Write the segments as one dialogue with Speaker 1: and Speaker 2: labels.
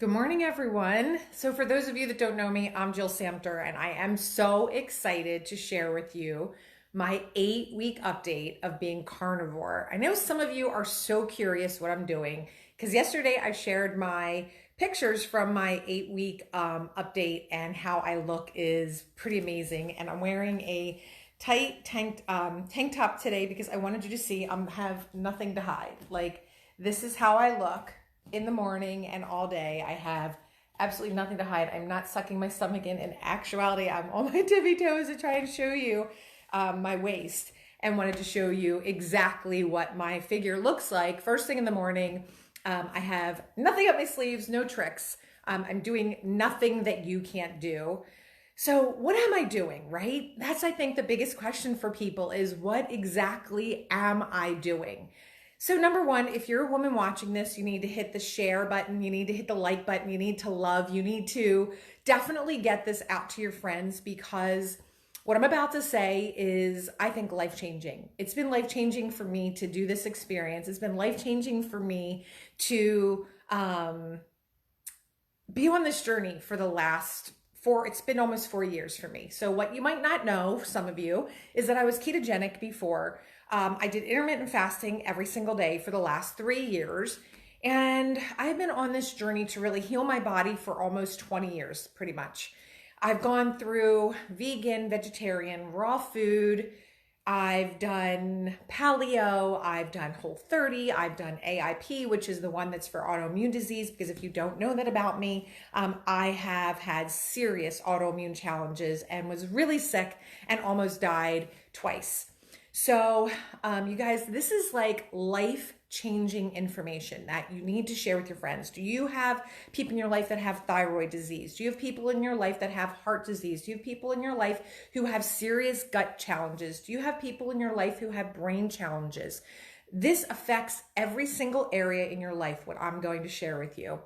Speaker 1: Good morning, everyone. So, for those of you that don't know me, I'm Jill Samter, and I am so excited to share with you my 8 week update of being carnivore. I know some of you are so curious what I'm doing because yesterday I shared my pictures from my 8 week update, and how I look is pretty amazing. And I'm wearing a tight tank top today because I wanted you to see I have nothing to hide. Like, this is how I look in the morning and all day. I have absolutely nothing to hide. I'm not sucking my stomach in. In actuality, I'm on my tippy toes to try and show you my waist, and wanted to show you exactly what my figure looks like first thing in the morning. I have nothing up my sleeves, no tricks. I'm doing nothing that you can't do. So what am I doing, right? That's, I think, the biggest question for people is, what exactly am I doing? So number one, if you're a woman watching this, you need to hit the share button. You need to hit the like button. You need to love. You need to definitely get this out to your friends, because what I'm about to say is, I think, life-changing. It's been life-changing for me to do this experience. It's been life-changing for me to be on this journey for the last it's been almost 4 years for me. So what you might not know, some of you, is that I was ketogenic before. I did intermittent fasting every single day for the last 3 years. And I've been on this journey to really heal my body for almost 20 years, pretty much. I've gone through vegan, vegetarian, raw food. I've done paleo, I've done Whole30, I've done AIP, which is the one that's for autoimmune disease, because if you don't know that about me, I have had serious autoimmune challenges and was really sick and almost died twice. So, you guys, this is like life-changing information that you need to share with your friends. Do you have people in your life that have thyroid disease? Do you have people in your life that have heart disease? Do you have people in your life who have serious gut challenges? Do you have people in your life who have brain challenges? This affects every single area in your life, what I'm going to share with you.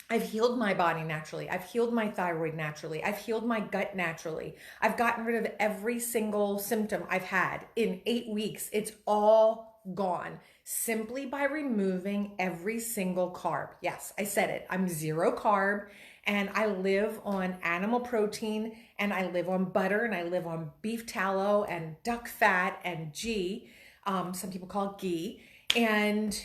Speaker 1: I've healed my body naturally. I've healed my thyroid naturally. I've healed my gut naturally. I've gotten rid of every single symptom I've had in 8 weeks. It's all gone simply by removing every single carb. Yes, I said it. I'm zero carb, and I live on animal protein, and I live on butter, and I live on beef tallow and duck fat and ghee. Some people call it ghee. And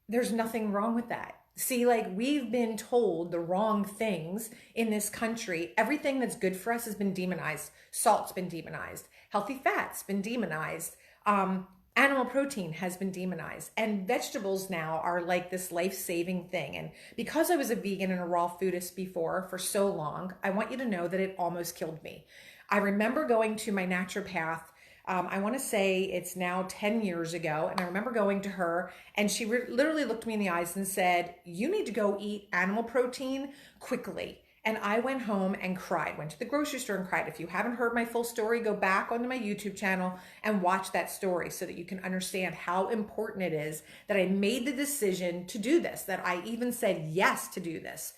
Speaker 1: there's nothing wrong with that. See, like, we've been told the wrong things in this country. Everything that's good for us has been demonized. Salt's been demonized. Healthy fat's been demonized. Animal protein has been demonized. And vegetables now are like this life-saving thing. And because I was a vegan and a raw foodist before for so long, I want you to know that it almost killed me. I remember going to my naturopath. I want to say it's now 10 years ago. And I remember going to her, and she literally looked me in the eyes and said, "You need to go eat animal protein quickly." And I went home and cried, went to the grocery store and cried. If you haven't heard my full story, go back onto my YouTube channel and watch that story so that you can understand how important it is that I made the decision to do this, that I even said yes to do this.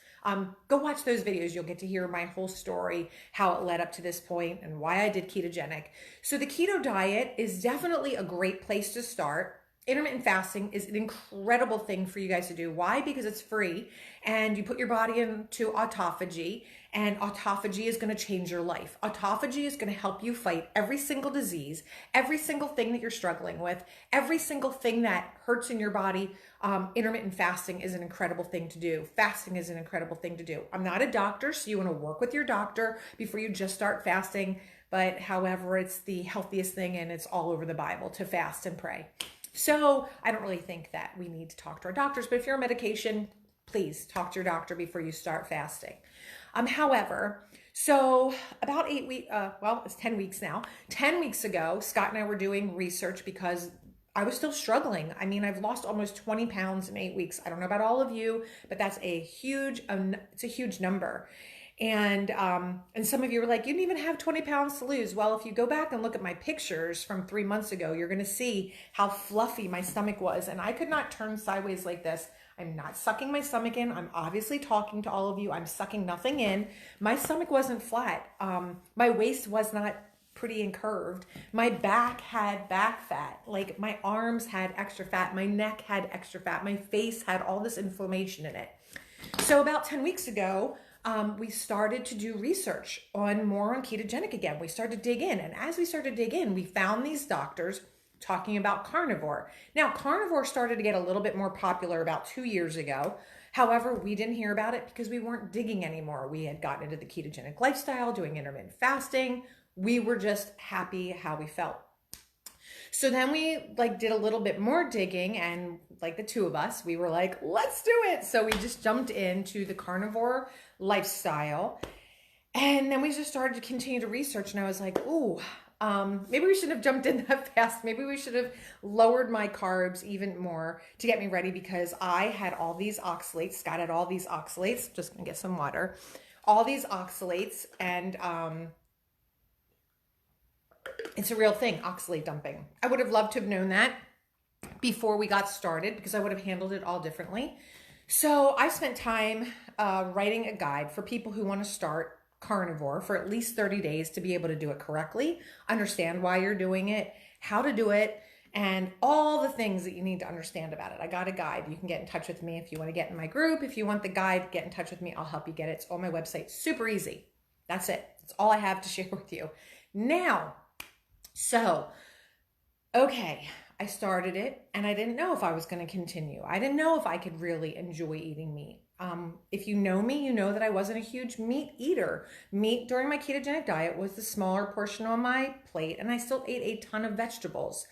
Speaker 1: Go watch those videos. You'll get to hear my whole story, how it led up to this point, and why I did ketogenic. So the keto diet is definitely a great place to start. Intermittent fasting is an incredible thing for you guys to do. Why? Because it's free, and you put your body into autophagy, and autophagy is going to change your life. Autophagy is going to help you fight every single disease, every single thing that you're struggling with, every single thing that hurts in your body. Intermittent fasting is an incredible thing to do. Fasting is an incredible thing to do. I'm not a doctor, so you want to work with your doctor before you just start fasting. But however, it's the healthiest thing, and it's all over the Bible to fast and pray. So I don't really think that we need to talk to our doctors, but if you're on medication, please talk to your doctor before you start fasting. However, so about 8 weeks, it's 10 weeks now. 10 weeks ago, Scott and I were doing research because I was still struggling. I mean, I've lost almost 20 pounds in 8 weeks. I don't know about all of you, but that's it's a huge number. And some of you were like, "You didn't even have 20 pounds to lose." Well, if you go back and look at my pictures from 3 months ago, you're going to see how fluffy my stomach was. And I could not turn sideways like this. I'm not sucking my stomach in. I'm obviously talking to all of you. I'm sucking nothing in. My stomach wasn't flat. My waist was not pretty and curved. My back had back fat. Like, my arms had extra fat. My neck had extra fat. My face had all this inflammation in it. So about 10 weeks ago, we started to do research on more on ketogenic again. We started to dig in. And as we started to dig in, we found these doctors talking about carnivore. Now, carnivore started to get a little bit more popular about 2 years ago. However, we didn't hear about it because we weren't digging anymore. We had gotten into the ketogenic lifestyle, doing intermittent fasting. We were just happy how we felt. So then we did a little bit more digging, and the two of us, we were like, let's do it. So we just jumped into the carnivore lifestyle, and then we just started to continue to research, and I was like, ooh, maybe we shouldn't have jumped in that fast. Maybe we should have lowered my carbs even more to get me ready, because I had all these oxalates. Scott had all these oxalates. Just gonna get some water. All these oxalates, and it's a real thing, oxalate dumping. I would have loved to have known that before we got started, because I would have handled it all differently. So I spent time writing a guide for people who want to start carnivore for at least 30 days to be able to do it correctly, understand why you're doing it, how to do it, and all the things that you need to understand about it. I got a guide. You can get in touch with me if you want to get in my group. If you want the guide, get in touch with me. I'll help you get it. It's on my website. Super easy. That's it. That's all I have to share with you. Now, okay, I started it and I didn't know if I was going to continue. I didn't know if I could really enjoy eating meat. If you know me, you know that I wasn't a huge meat eater. Meat during my ketogenic diet was the smaller portion on my plate, and I still ate a ton of vegetables.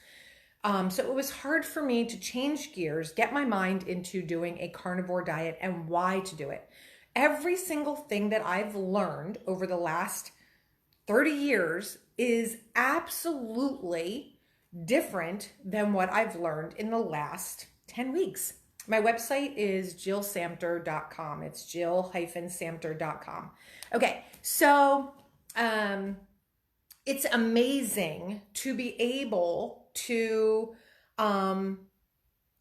Speaker 1: So it was hard for me to change gears, get my mind into doing a carnivore diet and why to do it. Every single thing that I've learned over the last 30 years is absolutely different than what I've learned in the last 10 weeks. My website is jillsamter.com. It's jill-samter.com. Okay, so it's amazing to be able to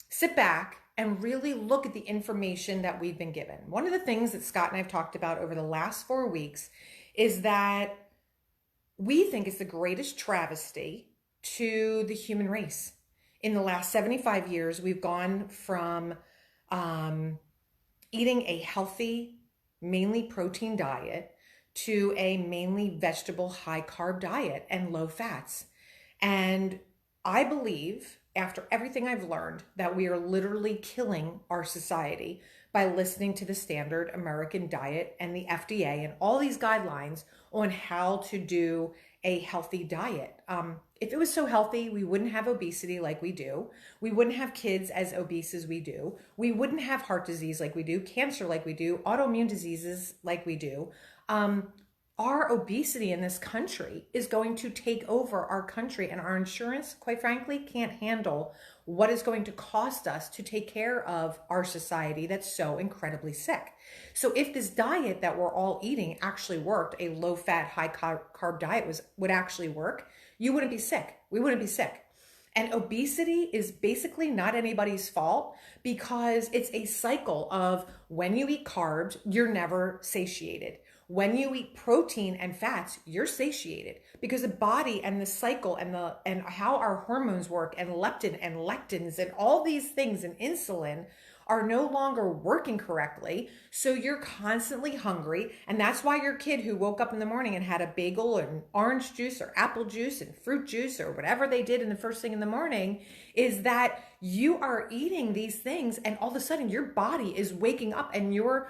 Speaker 1: sit back and really look at the information that we've been given. One of the things that Scott and I have talked about over the last 4 weeks is that we think it's the greatest travesty to the human race. In the last 75 years, we've gone from eating a healthy, mainly protein diet to a mainly vegetable, high carb diet and low fats. And I believe, after everything I've learned, that we are literally killing our society by listening to the standard American diet and the FDA and all these guidelines on how to do a healthy diet. If it was so healthy, we wouldn't have obesity like we do. We wouldn't have kids as obese as we do. We wouldn't have heart disease like we do, cancer like we do, autoimmune diseases like we do. Our obesity in this country is going to take over our country, and our insurance, quite frankly, can't handle what is going to cost us to take care of our society that's so incredibly sick. So if this diet that we're all eating actually worked, a low-fat, high-carb diet would actually work, you wouldn't be sick. We wouldn't be sick. And obesity is basically not anybody's fault, because it's a cycle of when you eat carbs, you're never satiated. When you eat protein and fats, you're satiated, because the body and the cycle and how our hormones work, and leptin and lectins and all these things, and insulin, are no longer working correctly. So you're constantly hungry. And that's why your kid who woke up in the morning and had a bagel and orange juice or apple juice and fruit juice or whatever they did in the first thing in the morning, is that you are eating these things, and all of a sudden your body is waking up and you're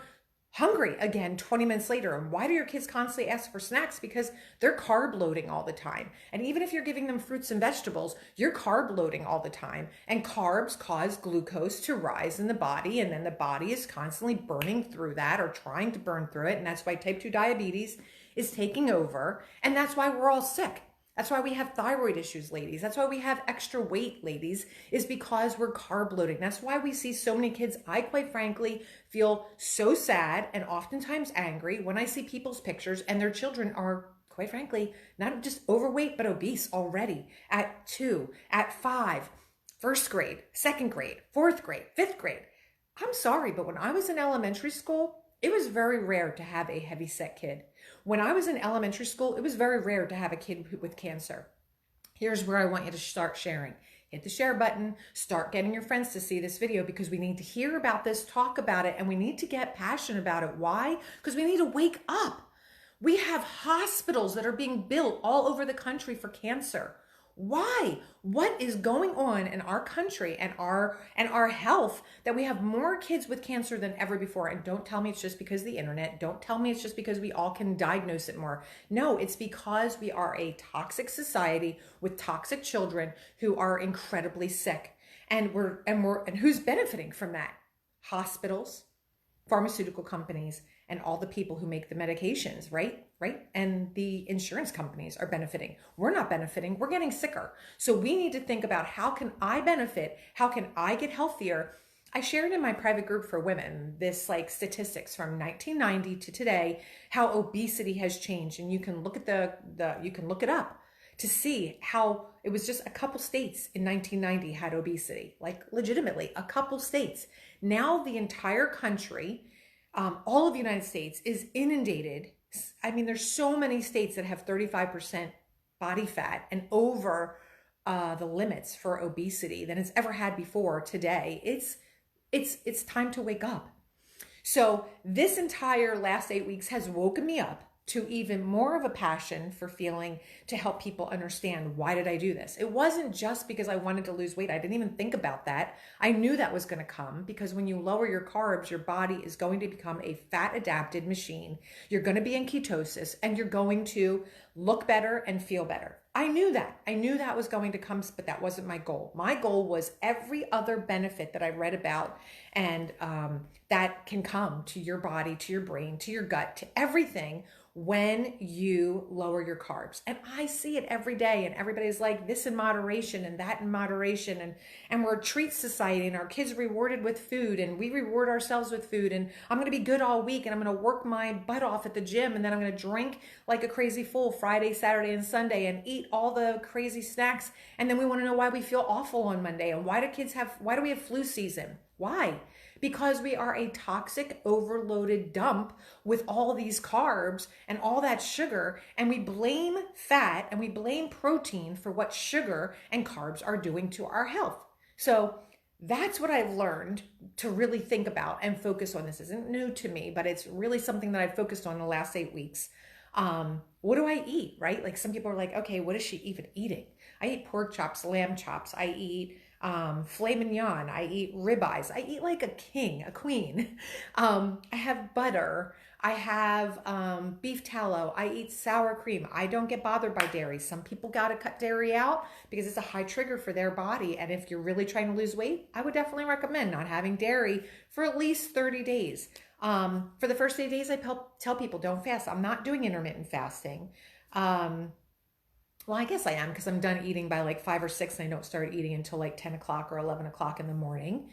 Speaker 1: hungry again 20 minutes later. And why do your kids constantly ask for snacks? Because they're carb loading all the time. And even if you're giving them fruits and vegetables, you're carb loading all the time. And carbs cause glucose to rise in the body. And then the body is constantly burning through that, or trying to burn through it. And that's why type 2 diabetes is taking over. And that's why we're all sick. That's why we have thyroid issues, ladies. That's why we have extra weight, ladies, is because we're carb loading. That's why we see so many kids. I, quite frankly, feel so sad and oftentimes angry when I see people's pictures and their children are, quite frankly, not just overweight, but obese already at 2, at 5, first grade, second grade, fourth grade, fifth grade. I'm sorry, but when I was in elementary school, it was very rare to have a heavy-set kid. When I was in elementary school, it was very rare to have a kid with cancer. Here's where I want you to start sharing. hit the share button, start getting your friends to see this video, because we need to hear about this, talk about it, and we need to get passionate about it. Why? Because we need to wake up. We have hospitals that are being built all over the country for cancer. Why? What is going on in our country and our health that we have more kids with cancer than ever before? And don't tell me it's just because of the internet. Don't tell me it's just because we all can diagnose it more. No, it's because we are a toxic society with toxic children who are incredibly sick. And who's benefiting from that? Hospitals, pharmaceutical companies, and all the people who make the medications, right? And the insurance companies are benefiting. We're not benefiting, we're getting sicker. So we need to think about, how can I benefit? How can I get healthier? I shared in my private group for women this like statistics from 1990 to today, how obesity has changed. And you can look at you can look it up to see how it was just a couple states in 1990 had obesity, like legitimately a couple states. Now the entire country, all of the United States is inundated. I mean, there's so many states that have 35% body fat and over the limits for obesity than it's ever had before today. It's time to wake up. So this entire last 8 weeks has woken me up to even more of a passion for feeling to help people understand, why did I do this? It wasn't just because I wanted to lose weight. I didn't even think about that. I knew that was going to come, because when you lower your carbs, your body is going to become a fat adapted machine. You're going to be in ketosis and you're going to look better and feel better. I knew that. I knew that was going to come, but that wasn't my goal. My goal was every other benefit that I read about and that can come to your body, to your brain, to your gut, to everything when you lower your carbs. And I see it every day, and everybody's like, this in moderation and that in moderation. And we're a treat society, and our kids are rewarded with food, and we reward ourselves with food. And I'm going to be good all week, and I'm going to work my butt off at the gym, and then I'm going to drink like a crazy fool Friday, Saturday, and Sunday, and eat all the crazy snacks. And then we want to know why we feel awful on Monday, and why do we have flu season? Why? Because we are a toxic, overloaded dump with all these carbs and all that sugar, and we blame fat and we blame protein for what sugar and carbs are doing to our health. So that's what I've learned to really think about and focus on. This isn't new to me, but it's really something that I've focused on the last 8 weeks. What do I eat, right? Like, some people are like, okay, what is she even eating? I eat pork chops, lamb chops. I eat filet mignon. I eat ribeyes. I eat like a king, a queen. I have butter. I have beef tallow. I eat sour cream. I don't get bothered by dairy. Some people got to cut dairy out because it's a high trigger for their body. And if you're really trying to lose weight, I would definitely recommend not having dairy for at least 30 days. For the first 8 days, I tell people don't fast. I'm not doing intermittent fasting. Well, I guess I am, because I'm done eating by like 5 or 6, and I don't start eating until like 10 o'clock or 11 o'clock in the morning.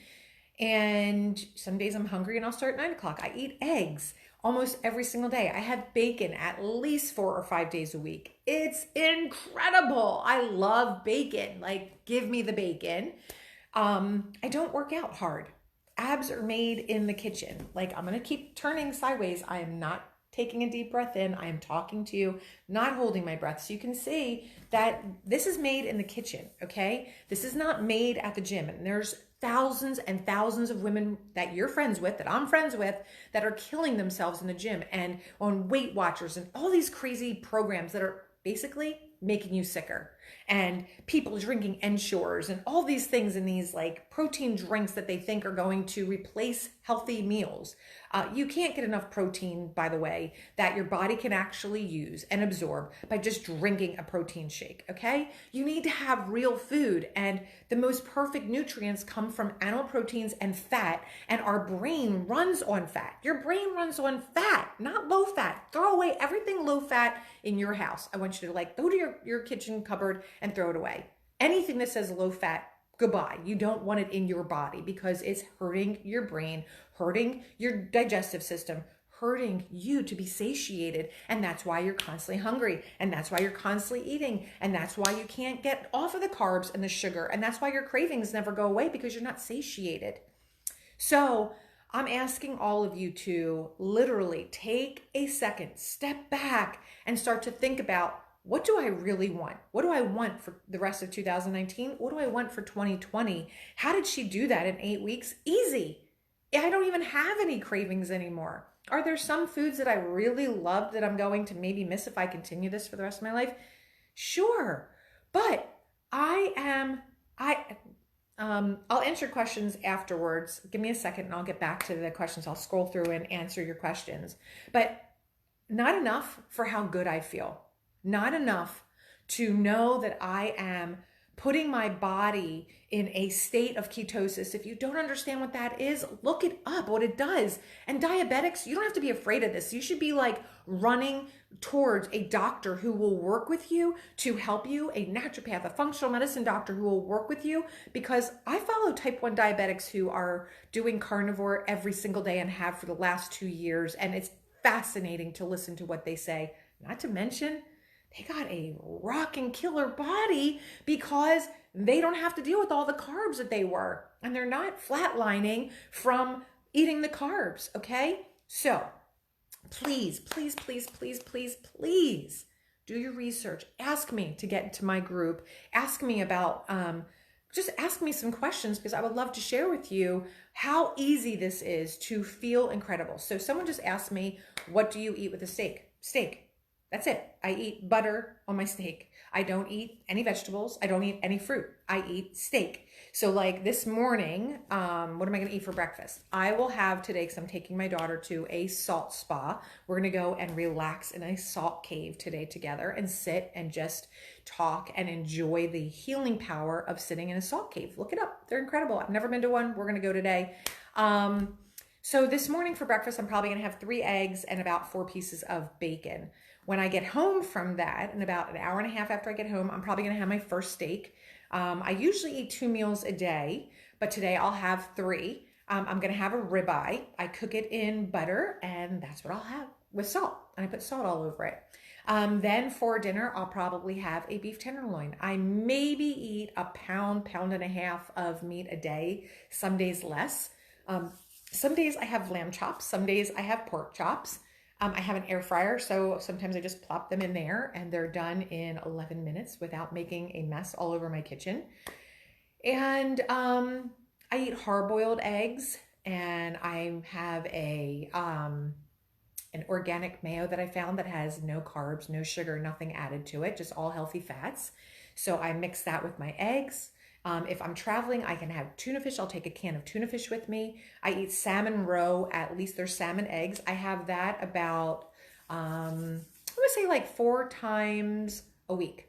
Speaker 1: And some days I'm hungry and I'll start at 9 o'clock. I eat eggs almost every single day. I have bacon at least 4 or 5 days a week. It's incredible. I love bacon. Like, give me the bacon. I don't work out hard. Abs are made in the kitchen. Like, I'm going to keep turning sideways. I am not taking a deep breath in. I am talking to you, not holding my breath. So you can see that this is made in the kitchen, okay? This is not made at the gym. And there's thousands and thousands of women that you're friends with, that I'm friends with, that are killing themselves in the gym and on Weight Watchers and all these crazy programs that are basically making you sicker. And people drinking Ensures and all these things in these like protein drinks that they think are going to replace healthy meals. You can't get enough protein, by the way, that your body can actually use and absorb by just drinking a protein shake, okay? You need to have real food, and the most perfect nutrients come from animal proteins and fat, and our brain runs on fat. Your brain runs on fat, not low fat. Throw away everything low fat in your house. I want you to like go to your kitchen cupboard and throw it away. Anything that says low fat, goodbye. You don't want it in your body because it's hurting your brain, hurting your digestive system, hurting you to be satiated. And that's why you're constantly hungry. And that's why you're constantly eating. And that's why you can't get off of the carbs and the sugar. And that's why your cravings never go away, because you're not satiated. So I'm asking all of you to literally take a second, step back, and start to think about, what do I really want? What do I want for the rest of 2019? What do I want for 2020? How did she do that in 8 weeks? Easy. I don't even have any cravings anymore. Are there some foods that I really love that I'm going to maybe miss if I continue this for the rest of my life? Sure. But I am, I'll answer questions afterwards. Give me a second and I'll get back to the questions. I'll scroll through and answer your questions. But not enough for how good I feel. Not enough to know that I am putting my body in a state of ketosis. If you don't understand what that is, look it up, what it does. And diabetics, you don't have to be afraid of this. You should be like running towards a doctor who will work with you to help you, a naturopath, a functional medicine doctor who will work with you, because I follow type 1 diabetics who are doing carnivore every single day and have for the last 2 years. And it's fascinating to listen to what they say. Not to mention, they got a rocking killer body because they don't have to deal with all the carbs that they were. And they're not flatlining from eating the carbs, okay? So please, please, please, please, please, please do your research. Ask me to get into my group. Ask me about, just ask me some questions because I would love to share with you how easy this is to feel incredible. So someone just asked me, what do you eat with a steak? Steak. That's it. I eat butter on my steak. I don't eat any vegetables. I don't eat any fruit. I eat steak. So like this morning, what am I going to eat for breakfast? I will have today, because I'm taking my daughter to a salt spa. We're going to go and relax in a salt cave today together and sit and just talk and enjoy the healing power of sitting in a salt cave. Look it up. They're incredible. I've never been to one. We're going to go today. So this morning for breakfast, I'm probably going to have 3 eggs and about 4 pieces of bacon. When I get home from that, in about an hour and a half after I get home, I'm probably going to have my first steak. I usually eat 2 meals a day, but today I'll have 3. I'm going to have a ribeye. I cook it in butter, and that's what I'll have with salt. And I put salt all over it. Then for dinner, I'll probably have a beef tenderloin. I maybe eat a pound and a half of meat a day, some days less. Some days I have lamb chops. Some days I have pork chops. I have an air fryer, so sometimes I just plop them in there and they're done in 11 minutes without making a mess all over my kitchen. And I eat hard-boiled eggs, and I have an organic mayo that I found that has no carbs, no sugar, nothing added to it, just all healthy fats. So I mix that with my eggs. If I'm traveling, I can have tuna fish. I'll take a can of tuna fish with me. I eat salmon roe, at least there's salmon eggs. I have that about, I'm gonna say like 4 times a week.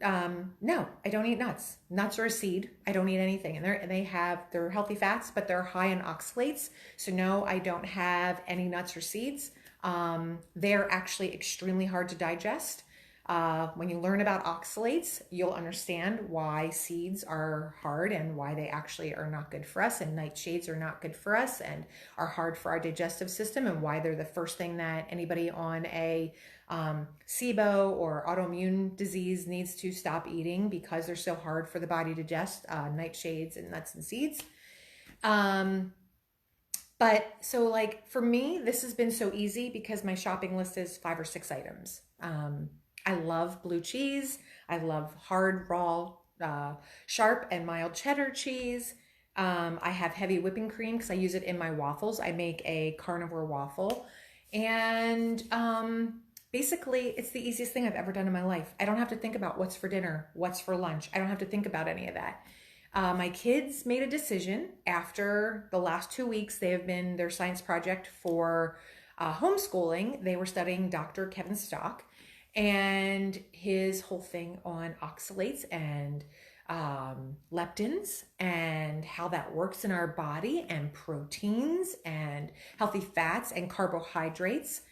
Speaker 1: No, I don't eat nuts. Nuts are a seed. I don't eat anything. And they're healthy fats, but they're high in oxalates. So no, I don't have any nuts or seeds. They're actually extremely hard to digest. When you learn about oxalates, you'll understand why seeds are hard and why they actually are not good for us, and nightshades are not good for us and are hard for our digestive system, and why they're the first thing that anybody on a SIBO or autoimmune disease needs to stop eating, because they're so hard for the body to digest, nightshades and nuts and seeds. But so like for me, this has been so easy because my shopping list is 5 or 6 items. I love blue cheese. I love hard, raw, sharp and mild cheddar cheese. I have heavy whipping cream because I use it in my waffles. I make a carnivore waffle. And basically, it's the easiest thing I've ever done in my life. I don't have to think about what's for dinner, what's for lunch. I don't have to think about any of that. My kids made a decision after the last 2 weeks. They have been their science project for homeschooling. They were studying Dr. Kevin Stock and his whole thing on oxalates and leptins and how that works in our body, and proteins and healthy fats and carbohydrates.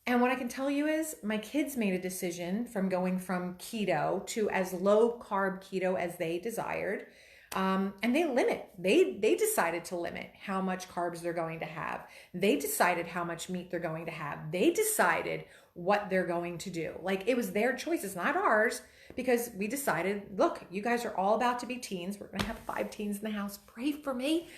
Speaker 1: And what I can tell you is my kids made a decision from going from keto to as low carb keto as they desired. And they decided to limit how much carbs they're going to have. They decided how much meat they're going to have. They decided what they're going to do. Like, it was their choice. It's not ours, because we decided, look, you guys are all about to be teens. We're going to have 5 teens in the house. Pray for me.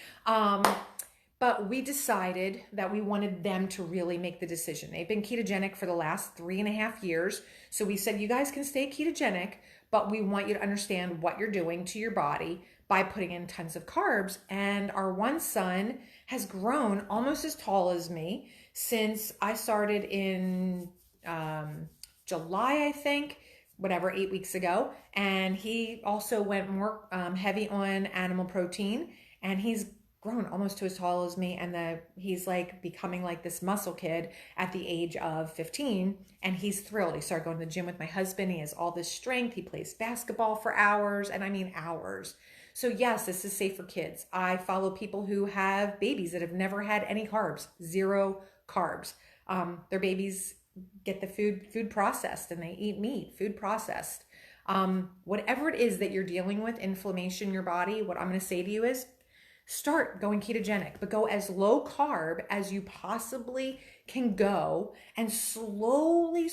Speaker 1: But we decided that we wanted them to really make the decision. They've been ketogenic for the last 3.5 years. So we said, you guys can stay ketogenic, but we want you to understand what you're doing to your body by putting in tons of carbs. And our one son has grown almost as tall as me since I started in July, I think, whatever, 8 weeks ago. And he also went more heavy on animal protein, and he's grown almost to as tall as me, and he's like becoming like this muscle kid at the age of 15, and he's thrilled. He started going to the gym with my husband. He has all this strength. He plays basketball for hours, and I mean hours. So yes, this is safe for kids. I follow people who have babies that have never had any carbs, zero carbs. Their babies get the food processed, and they eat meat, food processed. Whatever it is that you're dealing with, inflammation in your body, what I'm going to say to you is, start going ketogenic, but go as low carb as you possibly can go, and slowly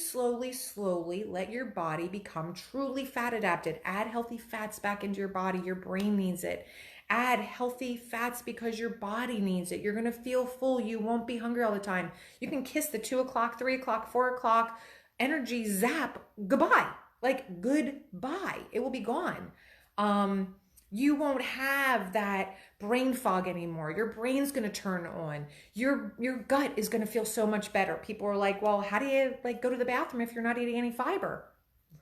Speaker 1: let your body become truly fat adapted. Add healthy fats back into your body. Your brain needs it. Add healthy fats because your body needs it. You're going to feel full. You won't be hungry all the time. You can kiss the 2 o'clock, 3 o'clock, 4 o'clock energy zap goodbye. Like goodbye. It will be gone. You won't have that brain fog anymore. Your brain's going to turn on. Your gut is going to feel so much better. People are like, well, how do you like go to the bathroom if you're not eating any fiber?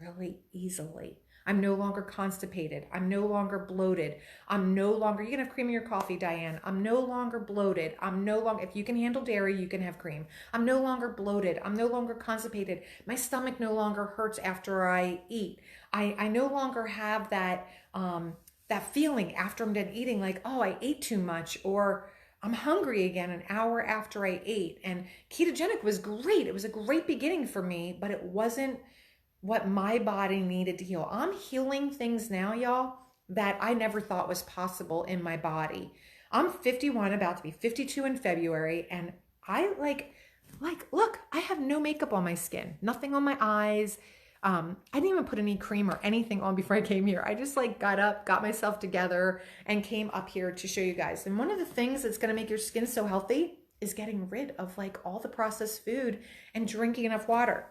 Speaker 1: Really easily. I'm no longer constipated. I'm no longer bloated. I'm no longer, you can have cream in your coffee, Diane. I'm no longer bloated. I'm no longer, if you can handle dairy, you can have cream. I'm no longer bloated. I'm no longer constipated. My stomach no longer hurts after I eat. I no longer have that, that feeling after I'm done eating, like, oh, I ate too much, or I'm hungry again an hour after I ate. And ketogenic was great. It was a great beginning for me, but it wasn't what my body needed to heal. I'm healing things now, y'all, that I never thought was possible in my body. I'm 51, about to be 52 in February, and I look, I have no makeup on my skin, nothing on my eyes. I didn't even put any cream or anything on before I came here. I just like got up, got myself together, and came up here to show you guys. And one of the things that's going to make your skin so healthy is getting rid of like all the processed food and drinking enough water.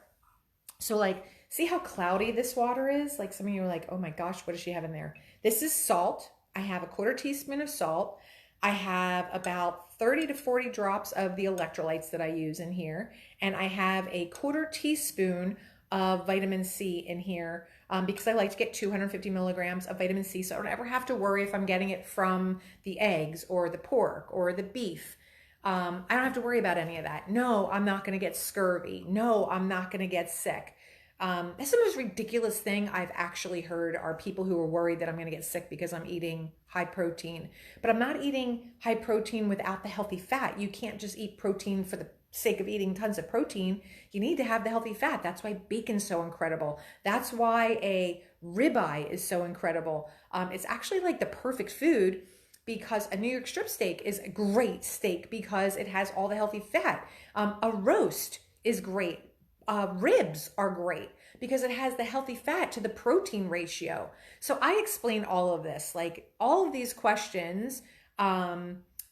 Speaker 1: So like, see how cloudy this water is? Like some of you are like, oh my gosh, what does she have in there? This is salt. I have a 1/4 teaspoon of salt. I have about 30 to 40 drops of the electrolytes that I use in here. And I have a 1/4 teaspoon of vitamin C in here because I like to get 250 milligrams of vitamin C. So I don't ever have to worry if I'm getting it from the eggs or the pork or the beef. I don't have to worry about any of that. No, I'm not going to get scurvy. No, I'm not going to get sick. That's the most ridiculous thing I've actually heard are people who are worried that I'm going to get sick because I'm eating high protein. But I'm not eating high protein without the healthy fat. You can't just eat protein for the sake of eating tons of protein. You need to have the healthy fat. That's why bacon's so incredible. That's why a ribeye is so incredible. It's actually like the perfect food because a New York strip steak is a great steak because it has all the healthy fat. A roast is great. Ribs are great because it has the healthy fat to the protein ratio. So I explain all of this, like all of these questions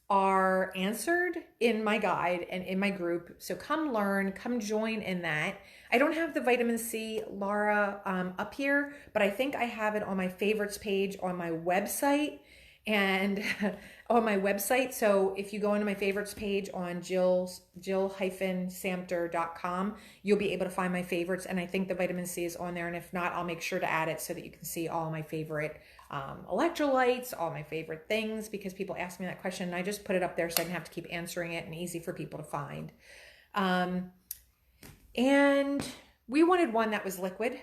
Speaker 1: are answered in my guide and in my group. So come learn, come join in that. I don't have the vitamin C, Laura, up here, but I think I have it on my favorites page on my website and on my website. So if you go into my favorites page on jill-samter.com, you'll be able to find my favorites. And I think the vitamin C is on there. And if not, I'll make sure to add it so that you can see all my favorite electrolytes, all my favorite things, because people ask me that question and I just put it up there so I can have to keep answering it and easy for people to find. And we wanted one that was liquid.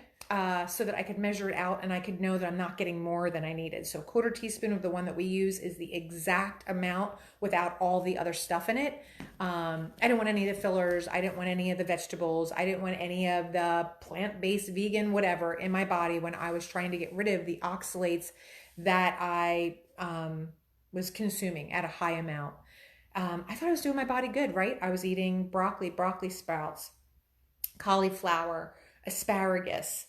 Speaker 1: So that I could measure it out and I could know that I'm not getting more than I needed. So 1/4 teaspoon of the one that we use is the exact amount without all the other stuff in it. I didn't want any of the fillers. I didn't want any of the vegetables. I didn't want any of the plant-based vegan whatever in my body when I was trying to get rid of the oxalates that I was consuming at a high amount. I thought I was doing my body good, right? I was eating broccoli sprouts, cauliflower, asparagus,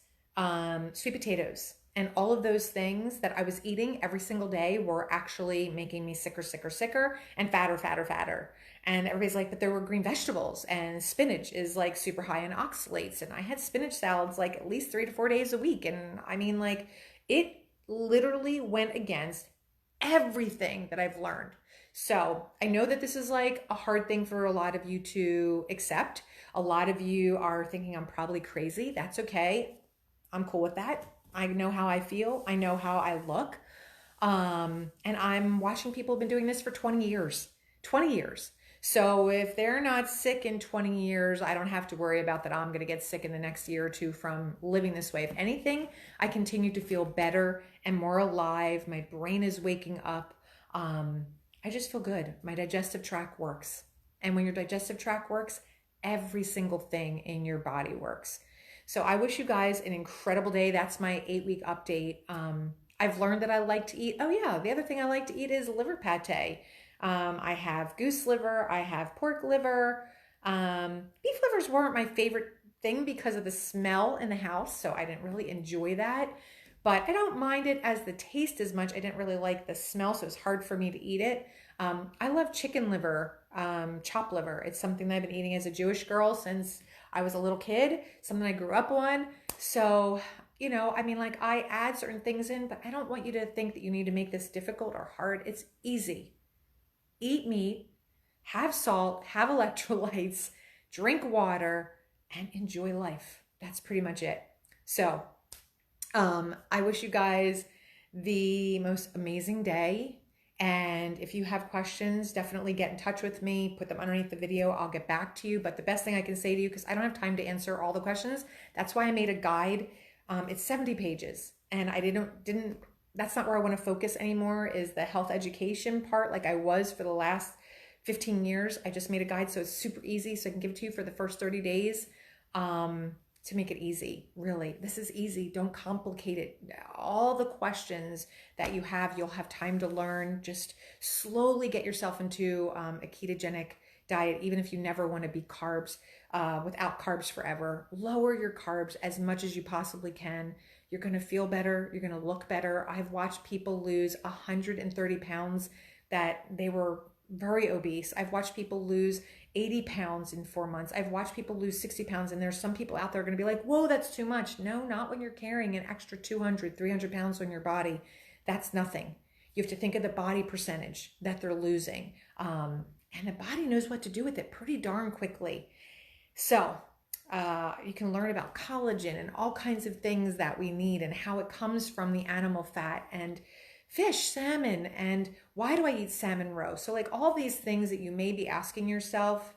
Speaker 1: sweet potatoes, And all of those things that I was eating every single day were actually making me sicker, sicker, sicker, and fatter, fatter, fatter. And everybody's like, but there were green vegetables, and spinach is like super high in oxalates. And I had spinach salads like at least 3 to 4 days a week. And I mean, like, it literally went against everything that I've learned. So I know that this is like a hard thing for a lot of you to accept. A lot of you are thinking I'm probably crazy. That's okay. I'm cool with that. I know how I feel. I know how I look. And I'm watching people have been doing this for 20 years. 20 years. So if they're not sick in 20 years, I don't have to worry about that I'm going to get sick in the next year or two from living this way. If anything, I continue to feel better and more alive. My brain is waking up. I just feel good. My digestive tract works. And when your digestive tract works, every single thing in your body works. So I wish you guys an incredible day. That's my 8-week update. I've learned that I like to eat. Oh yeah, the other thing I like to eat is liver pate. I have goose liver. I have pork liver. Beef livers weren't my favorite thing because of the smell in the house, so I didn't really enjoy that. But I don't mind it as the taste as much. I didn't really like the smell, so it's hard for me to eat it. I love chicken liver, chopped liver. It's something that I've been eating as a Jewish girl since I was a little kid, something I grew up on. So, you know, I mean, like, I add certain things in, but I don't want you to think that you need to make this difficult or hard. It's easy. Eat meat, have salt, have electrolytes, drink water, and enjoy life. That's pretty much it. So, I wish you guys the most amazing day. And if you have questions, definitely get in touch with me. Put them underneath the video. I'll get back to you. But the best thing I can say to you, because I don't have time to answer all the questions, that's why I made a guide. It's 70 pages. And I didn't, that's not where I want to focus anymore, is the health education part, like I was for the last 15 years. I just made a guide so it's super easy, so I can give it to you for the first 30 days. To make it easy. Really, this is easy. Don't complicate it. All the questions that you have, you'll have time to learn. Just slowly get yourself into a ketogenic diet, even if you never want to be carbs, without carbs forever. Lower your carbs as much as you possibly can. You're going to feel better. You're going to look better. I've watched people lose 130 pounds that they were very obese. I've watched people lose 80 pounds in 4 months. I've watched people lose 60 pounds, and there's some people out there going to be like, whoa, that's too much. No, not when you're carrying an extra 200, 300 pounds on your body. That's nothing. You have to think of the body percentage that they're losing. And the body knows what to do with it pretty darn quickly. So you can learn about collagen and all kinds of things that we need and how it comes from the animal fat and fish, salmon, and why do I eat salmon roe? So like all these things that you may be asking yourself,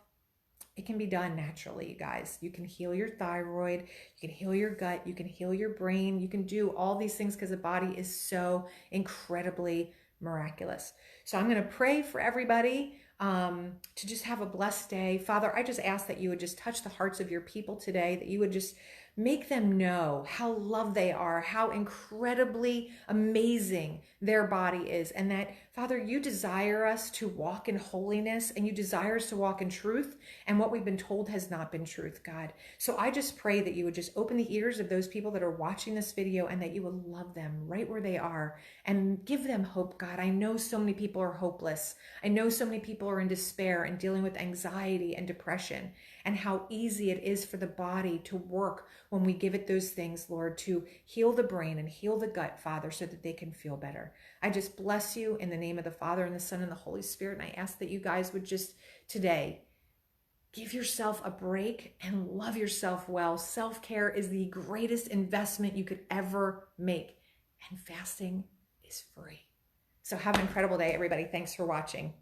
Speaker 1: it can be done naturally, you guys. You can heal your thyroid, you can heal your gut, you can heal your brain, you can do all these things because the body is so incredibly miraculous. So I'm going to pray for everybody to just have a blessed day. Father, I just ask that you would just touch the hearts of your people today, that you would just make them know how loved they are, how incredibly amazing their body is, and that, Father, you desire us to walk in holiness and you desire us to walk in truth, and what we've been told has not been truth, God. So I just pray that you would just open the ears of those people that are watching this video and that you would love them right where they are and give them hope, God. I know so many people are hopeless. I know so many people are in despair and dealing with anxiety and depression, and how easy it is for the body to work when we give it those things, Lord, to heal the brain and heal the gut, Father, so that they can feel better. I just bless you in the name of the Father and the Son and the Holy Spirit. And I ask that you guys would just today give yourself a break and love yourself well. Self-care is the greatest investment you could ever make. And fasting is free. So have an incredible day, everybody. Thanks for watching.